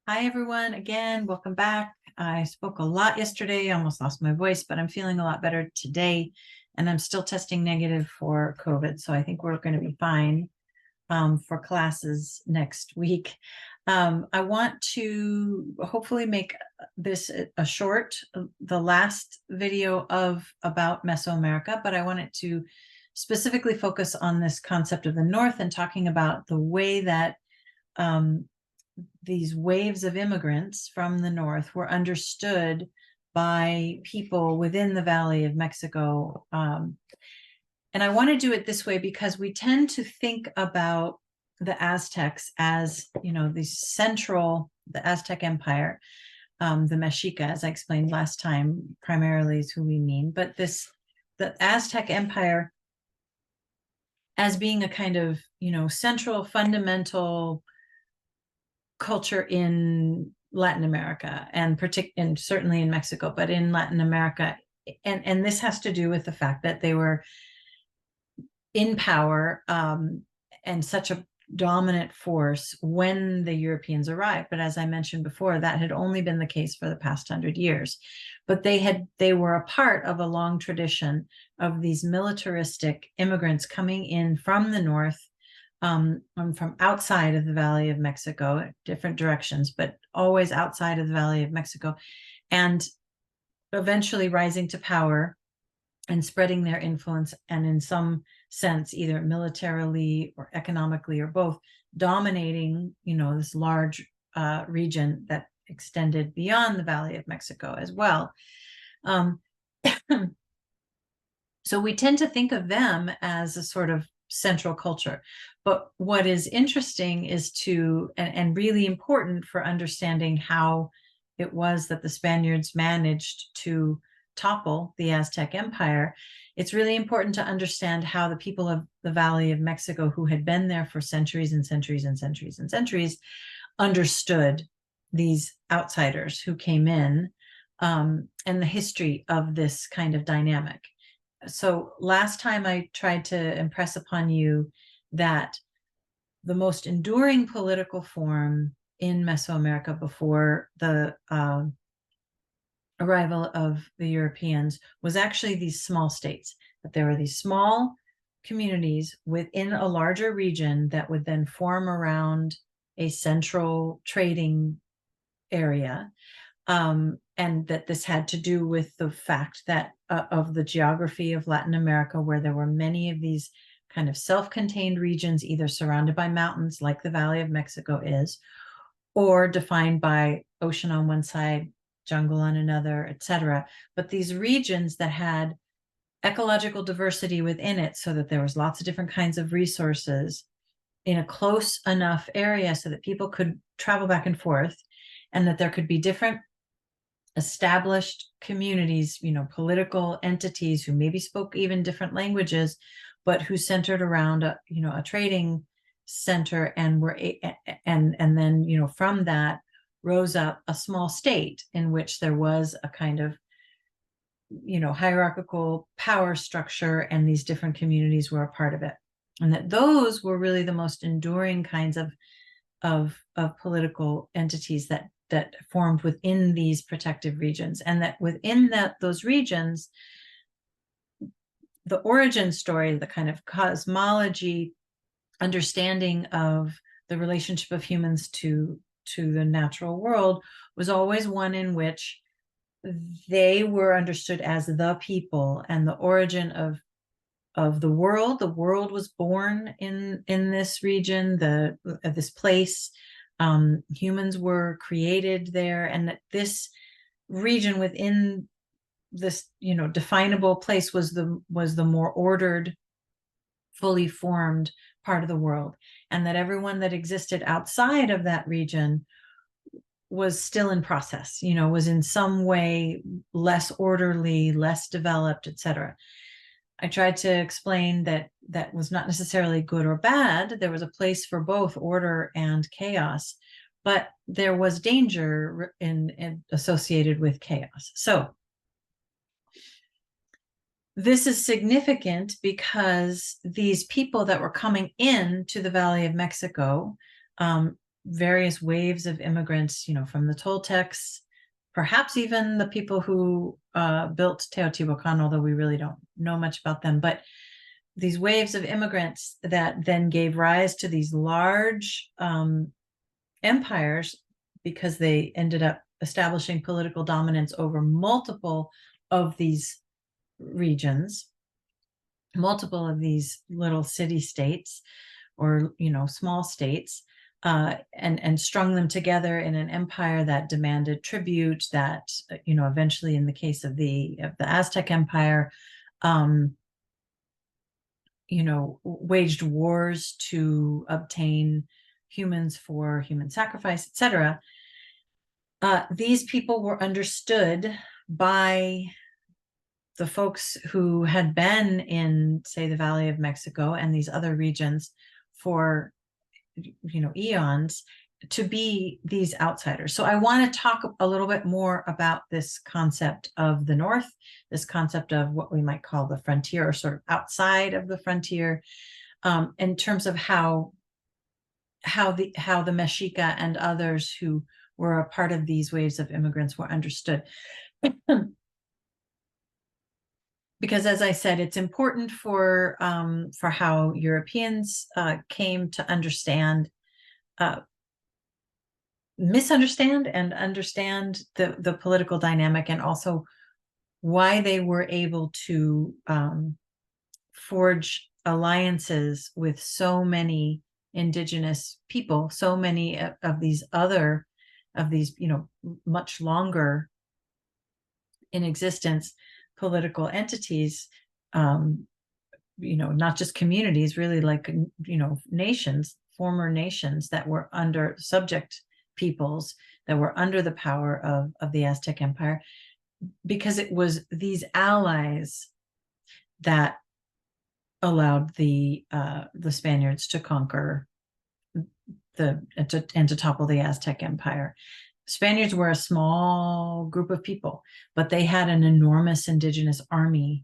Hi, everyone. Again, welcome back. I spoke a lot yesterday, almost lost my voice, but I'm feeling a lot better today. And I'm still testing negative for COVID. So I think we're going to be fine for classes next week. I want to hopefully make this a short, the last video about Mesoamerica, but I wanted to specifically focus on this concept of the North and talking about the way that these waves of immigrants from the North were understood by people within the Valley of Mexico. And I want to do it this way because we tend to think about the Aztecs as, the Aztec Empire, the Mexica, as I explained last time, primarily is who we mean. But the Aztec Empire as being a kind of, central, fundamental culture in Latin America and certainly in Mexico, but in Latin America. And this has to do with the fact that they were in power and such a dominant force when the Europeans arrived. But as I mentioned before, that had only been the case for the past 100 years. But they were a part of a long tradition of these militaristic immigrants coming in from the North, from outside of the Valley of Mexico, different directions, but always outside of the Valley of Mexico, and eventually rising to power and spreading their influence, and in some sense, either militarily or economically or both, dominating, this large region that extended beyond the Valley of Mexico as well. So we tend to think of them as a sort of central culture. But what is interesting is and really important for understanding how it was that the Spaniards managed to topple the Aztec Empire, it's really important to understand how the people of the Valley of Mexico, who had been there for centuries and centuries and centuries and centuries, understood these outsiders who came in, and the history of this kind of dynamic. So last time I tried to impress upon you that the most enduring political form in Mesoamerica before the arrival of the Europeans was actually these small states, that there were these small communities within a larger region that would then form around a central trading area. And that this had to do with the fact that of the geography of Latin America, where there were many of these kind of self-contained regions, either surrounded by mountains like the Valley of Mexico is, or defined by ocean on one side, jungle on another, etc. But these regions that had ecological diversity within it, so that there was lots of different kinds of resources in a close enough area so that people could travel back and forth, and that there could be different established communities, political entities who maybe spoke even different languages, but who centered around a trading center, and then from that rose up a small state in which there was a kind of hierarchical power structure, and these different communities were a part of it, and that those were really the most enduring kinds of political entities that formed within these protective regions, and that within those regions, the origin story, the kind of cosmology understanding of the relationship of humans to the natural world was always one in which they were understood as the people and the origin of the world. The world was born in this region, this place. Humans were created there, and that this region within this definable place was the more ordered, fully formed part of the world, and that everyone that existed outside of that region was still in process, was in some way less orderly, less developed, etc. I tried to explain that was not necessarily good or bad. There was a place for both order and chaos, but there was danger associated with chaos. So this is significant because these people that were coming in to the Valley of Mexico, various waves of immigrants, from the Toltecs, perhaps even the people who built Teotihuacan, although we really don't know much about them. But these waves of immigrants that then gave rise to these large empires, because they ended up establishing political dominance over multiple of these regions, multiple of these little city states, or small states, and strung them together in an empire that demanded tribute, that eventually, in the case of the Aztec Empire, waged wars to obtain humans for human sacrifice, etc. These people were understood by the folks who had been in, say, the Valley of Mexico and these other regions for eons, to be these outsiders. So I want to talk a little bit more about this concept of the North, this concept of what we might call the frontier, or sort of outside of the frontier, in terms of how the Mexica and others who were a part of these waves of immigrants were understood. Because, as I said, it's important for how Europeans came to understand, misunderstand and understand the political dynamic, and also why they were able to forge alliances with so many indigenous people, so many of these much longer in existence political entities, not just communities, really, like, nations, former nations that were under subject peoples, that were under the power of the Aztec Empire, because it was these allies that allowed the Spaniards to conquer and to topple the Aztec Empire. Spaniards were a small group of people, but they had an enormous indigenous army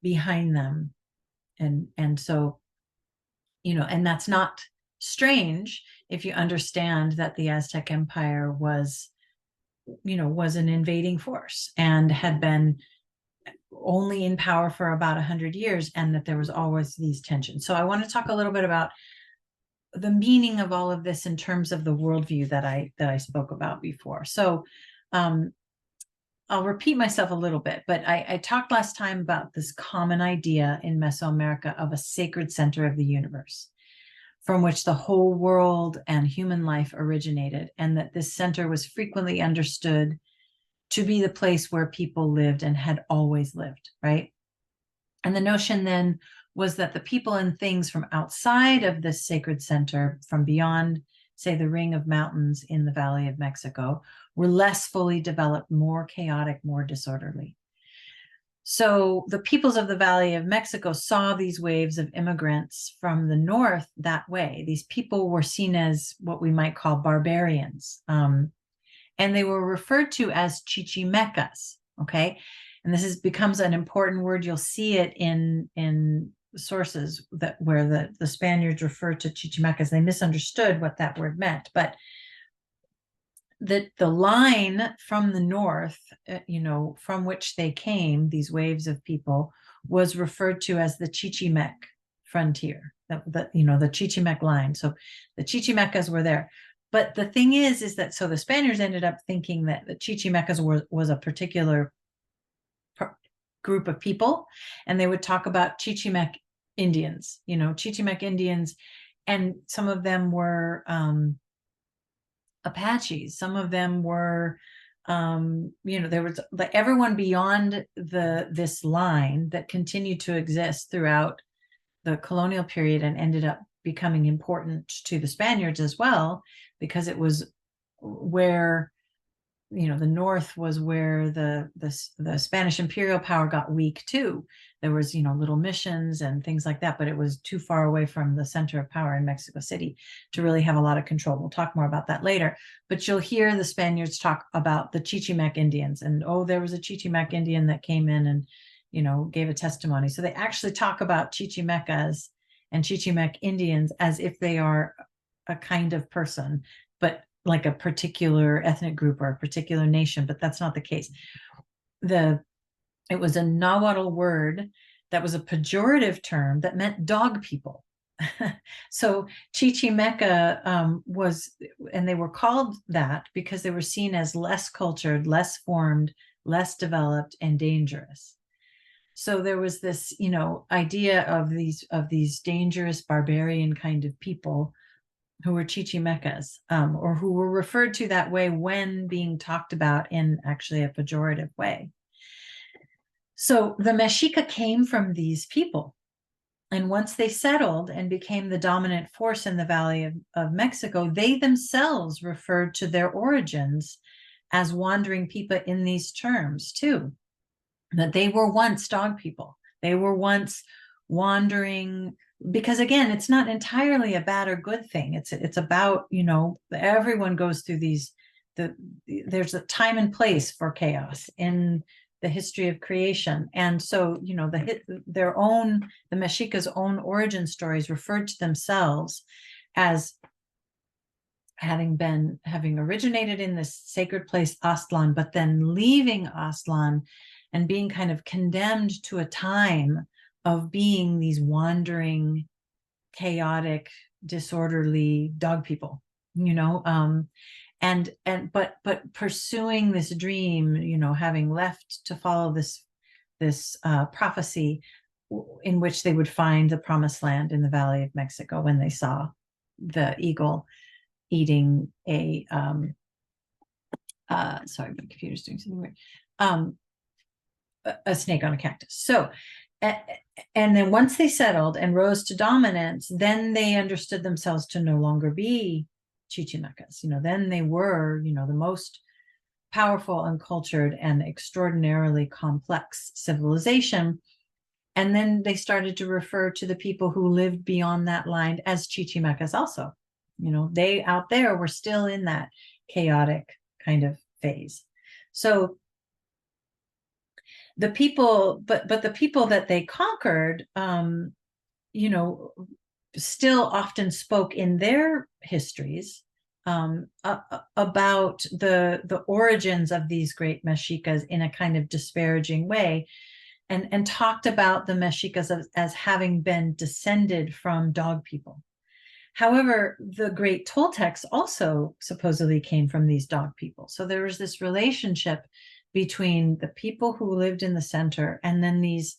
behind them. And so, and that's not strange if you understand that the Aztec Empire was an invading force and had been only in power for about 100 years, and that there was always these tensions. So I want to talk a little bit about the meaning of all of this in terms of the worldview that I spoke about before. So I'll repeat myself a little bit, but I talked last time about this common idea in Mesoamerica of a sacred center of the universe, from which the whole world and human life originated, and that this center was frequently understood to be the place where people lived and had always lived, right? And the notion then was that the people and things from outside of this sacred center, from beyond, say, the ring of mountains in the Valley of Mexico, were less fully developed, more chaotic, more disorderly. So the peoples of the Valley of Mexico saw these waves of immigrants from the north that way. These people were seen as what we might call barbarians, and they were referred to as chichimecas, okay? And this becomes an important word. You'll see it in sources where the Spaniards refer to chichimecas. They misunderstood what that word meant, but the line from the north, from which they came, these waves of people, was referred to as the Chichimec frontier, the Chichimec line. So the Chichimecas were there. But the thing is that, so the Spaniards ended up thinking that the Chichimecas was a particular group of people, and they would talk about Chichimec Indians, Chichimec Indians, and some of them were Apaches, some of them were, there was like everyone beyond this line that continued to exist throughout the colonial period and ended up becoming important to the Spaniards as well, because it was where, the north was where the Spanish imperial power got weak too. There was, little missions and things like that, but it was too far away from the center of power in Mexico City to really have a lot of control. We'll talk more about that later, but you'll hear the Spaniards talk about the Chichimec Indians, and there was a Chichimec Indian that came in and, gave a testimony. So they actually talk about Chichimecas and Chichimec Indians as if they are a kind of person, but like a particular ethnic group or a particular nation, but that's not the case. It was a Nahuatl word that was a pejorative term that meant dog people. So Chichimeca was, and they were called that because they were seen as less cultured, less formed, less developed, and dangerous. So there was this, idea of these dangerous barbarian kind of people who were Chichimecas, or who were referred to that way when being talked about in actually a pejorative way. So the Mexica came from these people. And once they settled and became the dominant force in the Valley of Mexico, they themselves referred to their origins as wandering people in these terms too, that they were once dog people. They were once wandering, because again, it's not entirely a bad or good thing. It's about, everyone goes through there's a time and place for chaos in the history of creation. And so, the Mexica's own origin stories referred to themselves as having originated in this sacred place, Aztlan, but then leaving Aztlan and being kind of condemned to a time of being these wandering, chaotic, disorderly dog people, but pursuing this dream, having left to follow this prophecy in which they would find the promised land in the Valley of Mexico when they saw the eagle eating sorry, my computer's doing something weird, a snake on a cactus. So, and then once they settled and rose to dominance, then they understood themselves to no longer be Chichimecas. Then they were, the most powerful, uncultured, and extraordinarily complex civilization. And then they started to refer to the people who lived beyond that line as Chichimecas also. They out there were still in that chaotic kind of phase. So the people, but the people that they conquered, still often spoke in their histories about the origins of these great Mexicas in a kind of disparaging way, and talked about the Mexicas as having been descended from dog people. However, the great Toltecs also supposedly came from these dog people. So there was this relationship between the people who lived in the center and then these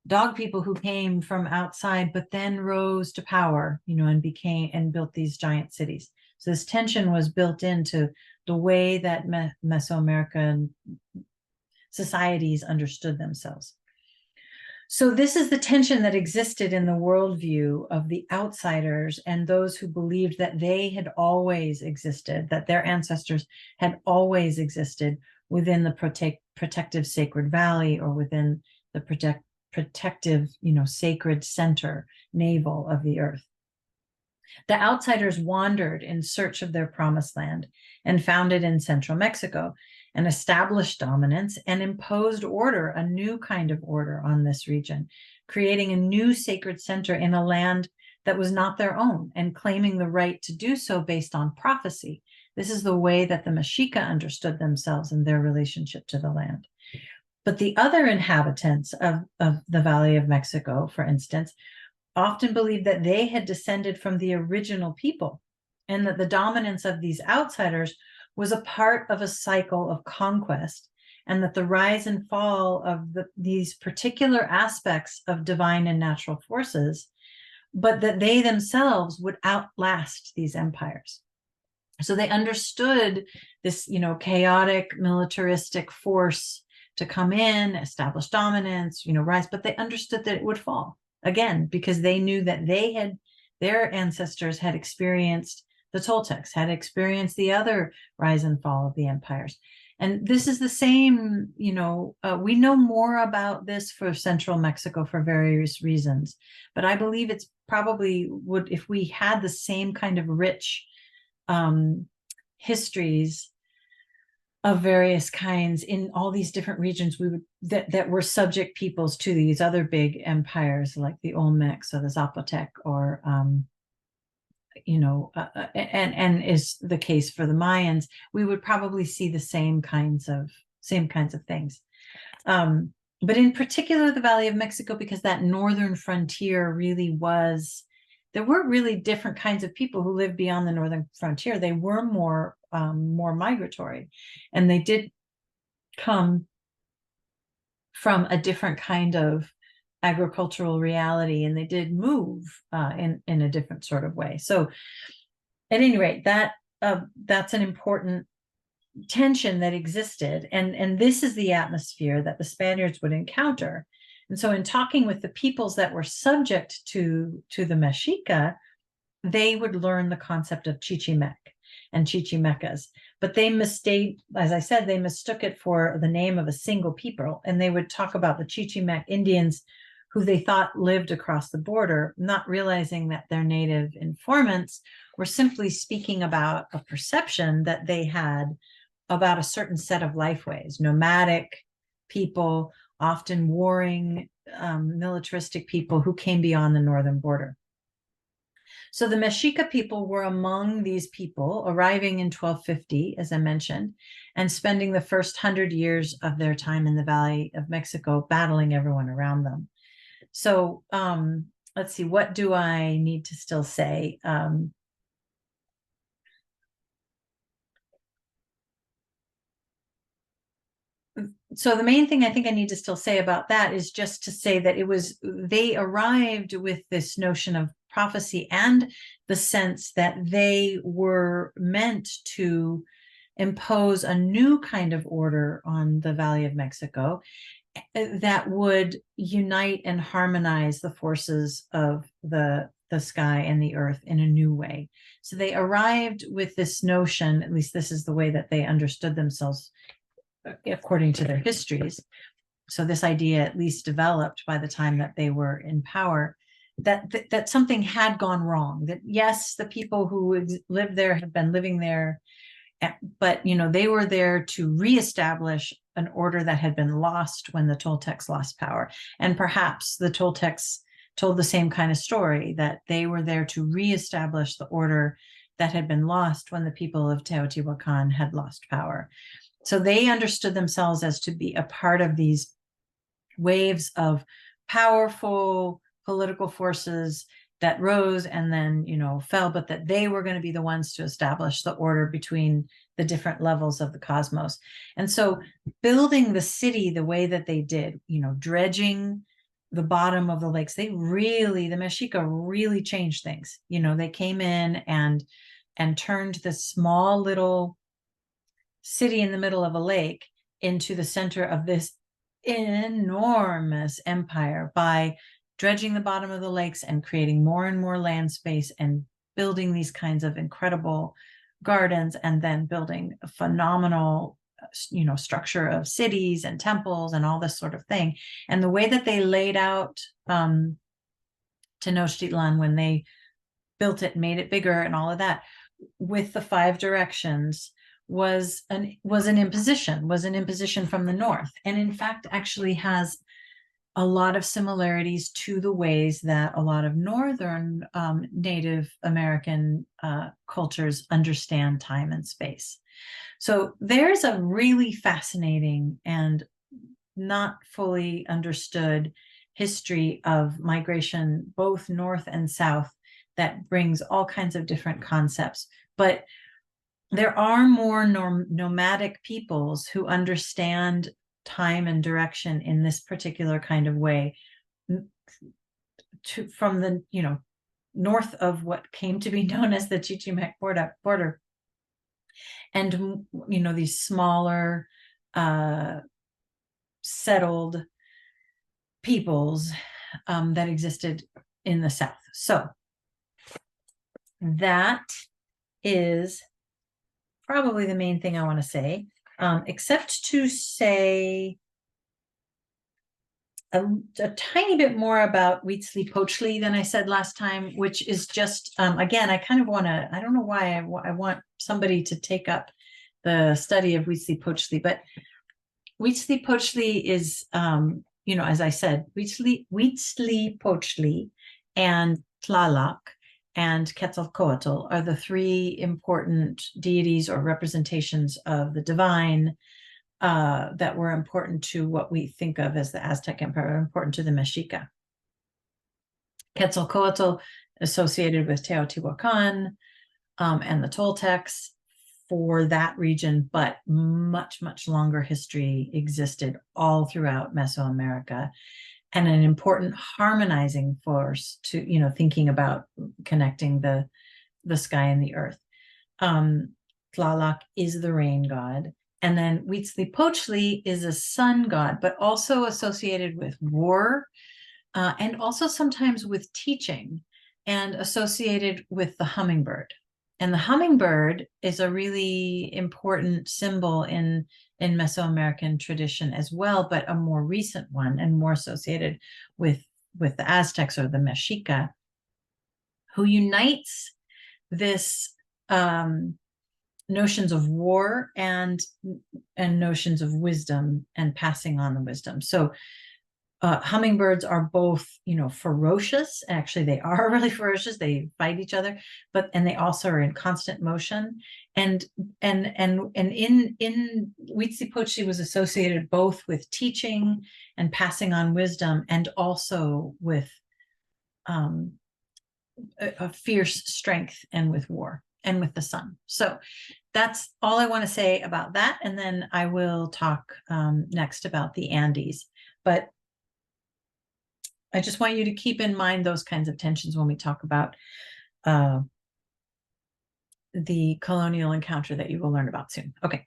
dog people who came from outside, but then rose to power, and built these giant cities. So this tension was built into the way that Mesoamerican societies understood themselves. So this is the tension that existed in the worldview of the outsiders and those who believed that they had always existed, that their ancestors had always existed within the protective sacred valley, or within the protective, sacred center, navel of the earth. The outsiders wandered in search of their promised land and found it in central Mexico, and established dominance and imposed order, a new kind of order on this region, creating a new sacred center in a land that was not their own, and claiming the right to do so based on prophecy. This is the way that the Mexica understood themselves and their relationship to the land. But the other inhabitants of the Valley of Mexico, for instance, often believed that they had descended from the original people, and that the dominance of these outsiders was a part of a cycle of conquest, and that the rise and fall of these particular aspects of divine and natural forces, but that they themselves would outlast these empires. So they understood this, chaotic militaristic force to come in, establish dominance, rise, but they understood that it would fall again, because they knew that their ancestors had experienced, the Toltecs had experienced the other rise and fall of the empires. And this is the same, we know more about this for central Mexico for various reasons, but I believe it's probably would, if we had the same kind of rich histories of various kinds in all these different regions, we would that were subject peoples to these other big empires like the Olmecs or the Zapotec or and is the case for the Mayans, we would probably see the same kinds of things. But in particular, the Valley of Mexico, because that northern frontier really was, there weren't really different kinds of people who lived beyond the northern frontier. They were more migratory, and they did come from a different kind of agricultural reality, and they did move in a different sort of way. So at any rate, that's an important tension that existed, and this is the atmosphere that the Spaniards would encounter. And so in talking with the peoples that were subject to the Mexica, they would learn the concept of Chichimec and Chichimecas, but they as I said, they mistook it for the name of a single people, and they would talk about the Chichimec Indians who they thought lived across the border, not realizing that their native informants were simply speaking about a perception that they had about a certain set of lifeways, nomadic people, often warring, militaristic people who came beyond the northern border. So the Mexica people were among these people arriving in 1250, as I mentioned, and spending the first 100 years of their time in the Valley of Mexico battling everyone around them. So let's see, what do I need to still say? So the main thing I think I need to still say about that is just to say that they arrived with this notion of prophecy and the sense that they were meant to impose a new kind of order on the Valley of Mexico that would unite and harmonize the forces of the sky and the earth in a new way. So they arrived with this notion, at least this is the way that they understood themselves according to their histories. So this idea at least developed by the time that they were in power, that something had gone wrong, that yes, the people who lived there had been living there, but they were there to reestablish an order that had been lost when the Toltecs lost power. And perhaps the Toltecs told the same kind of story, that they were there to reestablish the order that had been lost when the people of Teotihuacan had lost power. So they understood themselves as to be a part of these waves of powerful political forces that rose and then, fell, but that they were going to be the ones to establish the order between the different levels of the cosmos. And so building the city the way that they did, dredging the bottom of the lakes, the Mexica really changed things. They came in and turned this small little city in the middle of a lake into the center of this enormous empire by dredging the bottom of the lakes and creating more and more land space and building these kinds of incredible gardens, and then building a phenomenal structure of cities and temples and all this sort of thing. And the way that they laid out Tenochtitlan when they built it, made it bigger and all of that, with the 5 directions, was an imposition from the north, and in fact actually has a lot of similarities to the ways that a lot of northern Native American cultures understand time and space. So there's a really fascinating and not fully understood history of migration, both north and south, that brings all kinds of different concepts. But there are more nomadic peoples who understand time and direction in this particular kind of way, from the north of what came to be known as the Chichimec border, and these smaller settled peoples that existed in the south. So that is probably the main thing I want to say, except to say a tiny bit more about Huitzilopochtli than I said last time, which is just, again, I kind of want to, I don't know why I want somebody to take up the study of Huitzilopochtli, but Huitzilopochtli is, as I said, Huitzilopochtli and Tlaloc and Quetzalcoatl are the three important deities or representations of the divine that were important to what we think of as the Aztec Empire, important to the Mexica. Quetzalcoatl associated with Teotihuacan and the Toltecs for that region, but much, much longer history existed all throughout Mesoamerica, and an important harmonizing force to, thinking about connecting the sky and the earth. Tlaloc is the rain god. And then Huitzilopochtli is a sun god, but also associated with war, and also sometimes with teaching, and associated with the hummingbird. And the hummingbird is a really important symbol in Mesoamerican tradition as well, but a more recent one and more associated with the Aztecs or the Mexica, who unites this notions of war and notions of wisdom and passing on the wisdom. So hummingbirds are both, ferocious. Actually, they are really ferocious. They fight each other, and they also are in constant motion. And in Huitzilopochtli was associated both with teaching and passing on wisdom, and also with a fierce strength, and with war, and with the sun. So that's all I want to say about that. And then I will talk next about the Andes. But I just want you to keep in mind those kinds of tensions when we talk about the colonial encounter that you will learn about soon. Okay.